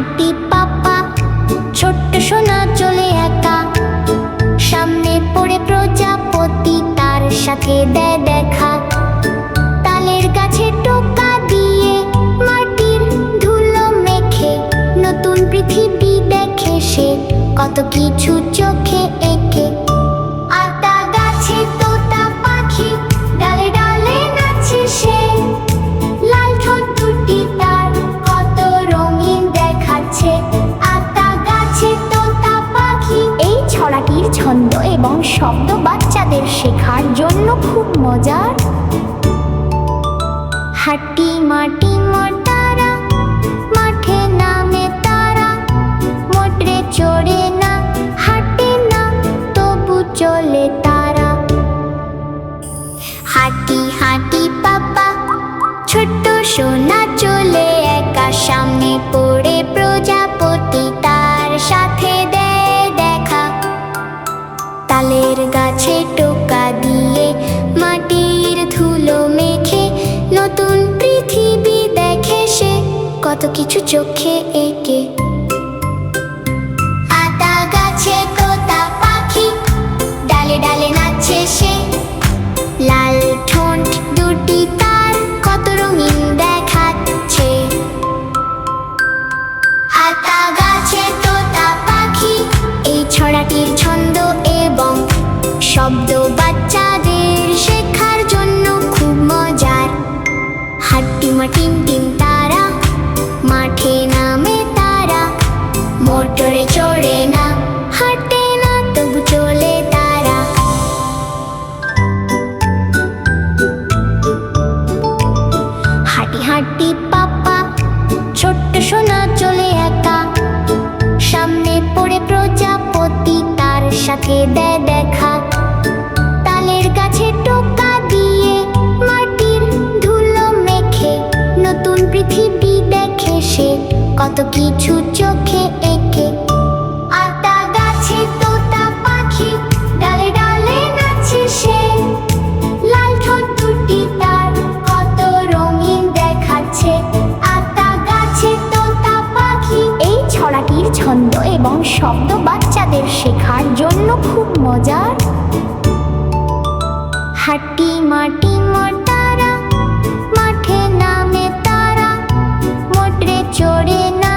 হাঁটি পাপা, ছোট্ট সোনা চলে একা। সামনে পড়ে প্রজাপতি, তার সাথে দেয় দেখা। তালের গাছে টোকা দিয়ে মাটির ধুলো মেখে নতুন পৃথিবী দেখে সে, কত কিছু চোখে এঁকে। আতা গাছে তোতা পাখি, ডালে ডালে নাচে সে। লাল ঠোঁট দুটি তার কত রঙিন দেখাচ্ছে। আতা গাছে তোতা পাখি, এই ছড়াটির ছন্দ এবং শব্দ বাচ্চাদের শেখার জন্য খুব মজার। হাঁটি মাটি মটারা, মাঠে নামে তারা। মোটরে চড়ে না, হাঁটে না, তবু চলে তারা। হাঁটি হাঁটি পাপা, ছোট্ট সোনা চলে একা। সামনে পড়ে প্রজাপতি, তার সাথে দেয় দেখা। তালের গাছে টোকা দিয়ে মাটির ধুলো মেখে নতুন পৃথিবী দেখে সে, কত কিছু চোখে এঁকে। আতা গাছে তোতা পাখি, ডালে ডালে নাচে সে। লাল ঠোঁট দুটি তার কত রঙিন দেখাচ্ছে। আতা গাছে তোতা পাখি, এই ছড়াটির ছন্দ এবং শব্দ বাচ্চাদের শেখার জন্য খুব মজার। হাঁটি মাটিম টিম তারা, মাঠে নামে তারা। মোটরে চড়ে না, হাঁটে না, তবু চলে তারা। হাঁটি হাঁটি পাপা, ছোট্ট সোনা চলে একা। সামনে পড়ে প্রজাপতি, তার সাথে দেয় দেখা। তালের গাছে টোকা দিয়ে মাটির ধুলো মেখে নতুন পৃথিবী দেখে সে, কত কিছু চোখে এঁকে। আতা গাছে তোতা পাখি, ডালে ডালে নাচে সে। লাল ঠোঁট দুটি তার কত রঙিন দেখাচ্ছে। আতা গাছে তোতা পাখি, এই ছড়াটির ছন্দ এবং শব্দ বাচ্চাদের শেখার জন্য খুব মজার। হাঁটি মাটি মটারা, মাঠে নামে তারা। মোটরে চড়ে না,